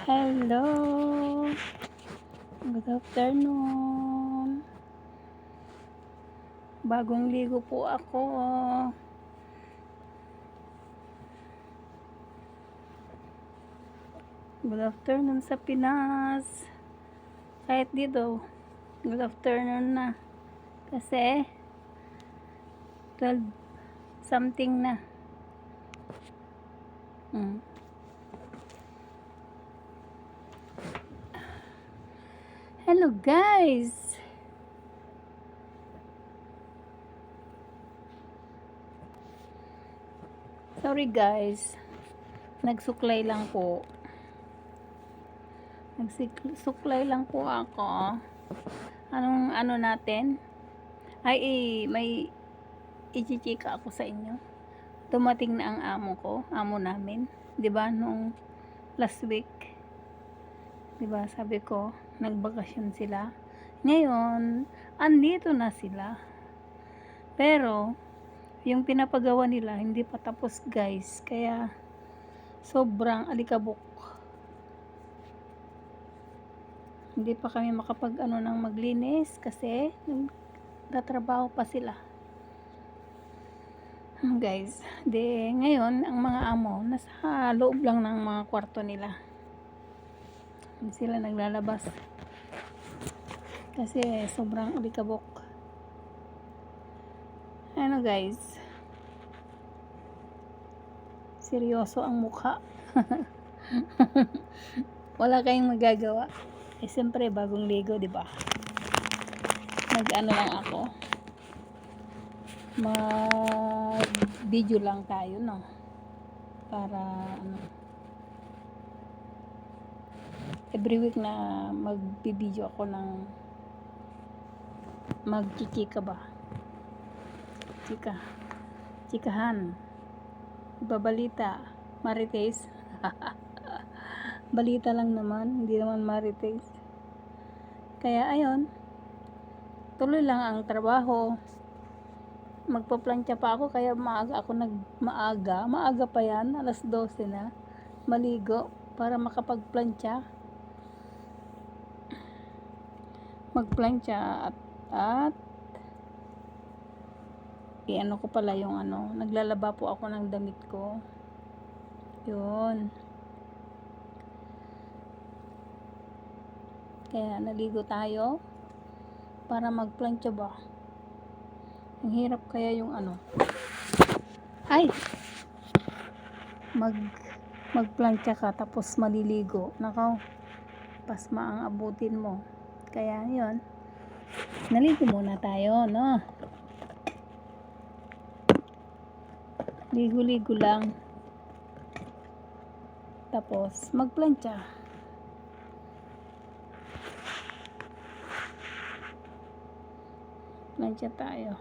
Hello! Good afternoon! Bagong ligo po ako. Good afternoon sa Pinas. Kahit dito, good afternoon na. Kasi 12 something na. Hello guys! Sorry guys, nagsuklay lang po. Nagsuklay lang po ako. Anong ano natin? May ichichika ako sa inyo. Dumating na ang amo namin. 'Di ba nung last week? 'Di ba sabi ko, nagbakasyon sila. Ngayon, andito na sila. Pero yung pinapagawa nila hindi pa tapos, guys. Kaya sobrang alikabok. Hindi pa kami ng maglinis kasi nagtatrabaho pa sila. Guys, ngayon ang mga amo nasa loob lang ng mga kwarto nila. Hindi sila naglalabas kasi sobrang alikabok. Ano guys, seryoso ang mukha. Wala kayong magagawa. Siyempre bagong ligo, di ba? Nag-ano lang ako. Mag-video lang tayo, no? Para every week na mag-video ako ng magchichika ba? Chikahan. Ibabalita. Marites. Balita lang naman, hindi naman marites. Kaya ayun, tuloy lang ang trabaho. Magpaplantsa pa ako, kaya maaga pa yan, alas 12 na, maligo para makapagplantsa. Magplantsa at ano ko pala yung naglalaba po ako ng damit ko. Yun. Kaya naligo tayo para magplantsa ba. Ang hirap kaya yung magplantsa ka tapos maliligo. Nakaw, pasma ang abutin mo. Kaya yun, naligo muna tayo, no? Ligo-ligo lang. Tapos magplantsa. Plantsa tayo.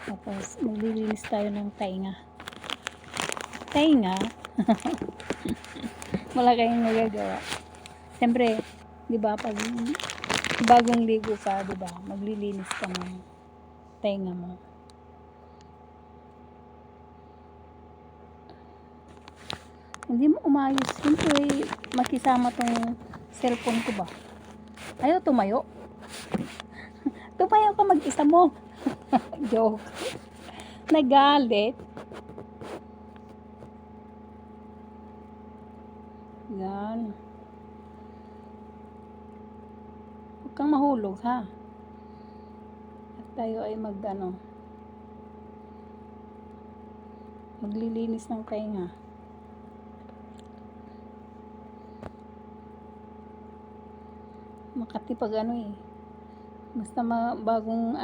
Tapos maglilinis tayo ng tainga. Wala kayong magagawa. Siyempre, 'di ba, pag bagong ligo ka, 'di ba, maglilinis ka ng tainga mo. Hindi mo umayos. Siyempre, makisama tong cellphone ko ba. Ayaw tumayo. Tumayo ka mag-isa mo. Joke. Nagalit. Yan. Huwag kang mahulog, ha. At tayo ay maglilinis ng tainga. Makati pag basta bagong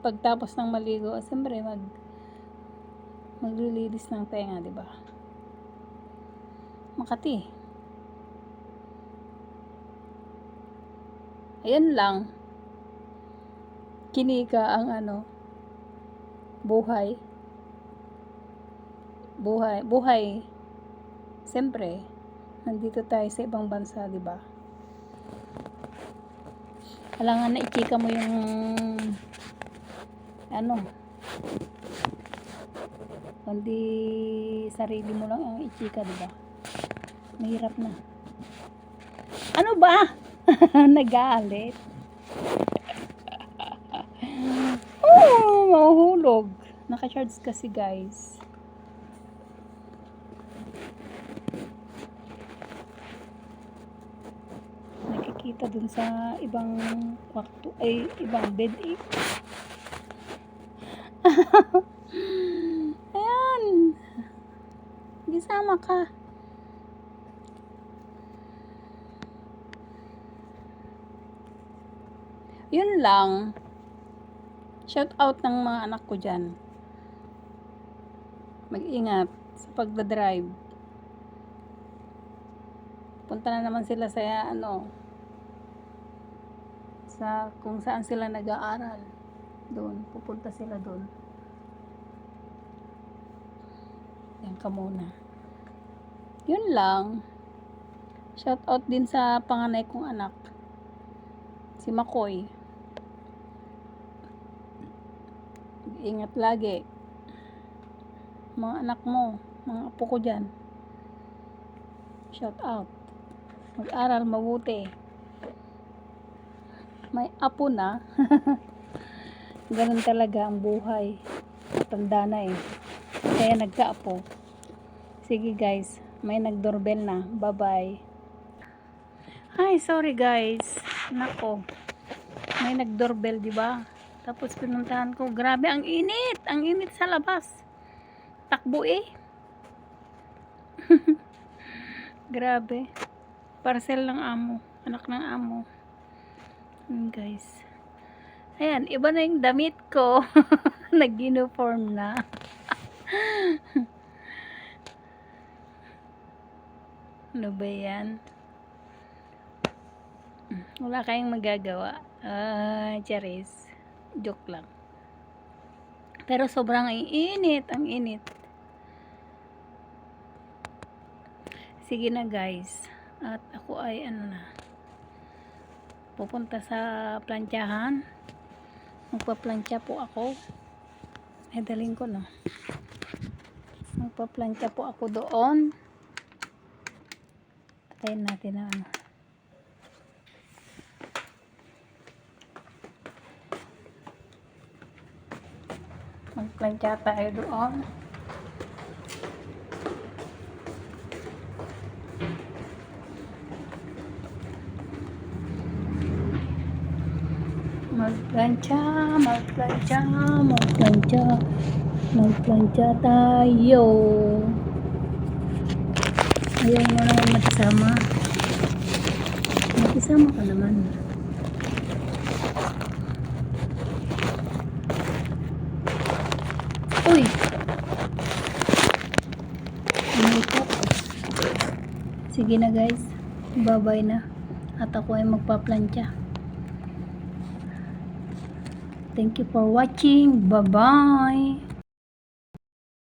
pagtapos ng maligo, siyempre maglilinis ng tainga, di ba? Makati. Ayan lang. Kinika ang buhay. Siyempre, nandito tayo sa ibang bansa, di ba? Kailangan na ichika mo yung ano, kundi sarili mo lang ang ichika, diba? Mahirap na. Ano ba? Nagalit. Oh, mahuhulog. Naka-charge kasi, guys. Nakikita dun sa ibang kwarto, ay ibang bed eh. Ayan. Gisama ka. Yun lang. Shout out ng mga anak ko dyan. Mag-ingat sa pagdadrive. Punta na naman sila sa sa kung saan sila nag-aaral. Doon, pupunta sila doon. Yan ka muna. Yun lang. Shout out din sa panganay kong anak. Si Makoy. Ingat lagi. Mga anak mo, mga apo ko dyan. Shout out. Mag-aral mabuti. May apo na. Ganun talaga ang buhay. Tanda na eh. Kaya nagkaapo. Sige guys, may nag-doorbell na. Bye-bye. Hi, sorry guys. Nako. May nag-doorbell, di ba? Tapos pinuntahan ko. Grabe, ang init. Ang init sa labas. Takbo eh. Grabe. Parcel ng amo. Anak ng amo. Guys. Ayan, iba na yung damit ko. Nag-uniform na. Ano ba yan? Wala kayong magagawa. Charis. Joke lang. Pero sobrang init. Ang init. Sige na guys. At ako ay pupunta sa plantyahan. Magpa-plantya po ako. Ay dalhin ko no. Magpa-plantya po ako doon. Patayin natin na Magplantya tayo doon. Magplantya tayo. Ayaw mo naman makisama. Makisama ka naman. Uy! Sige na guys. Bye-bye na. At ako ay magpaplantya. Thank you for watching. Bye-bye.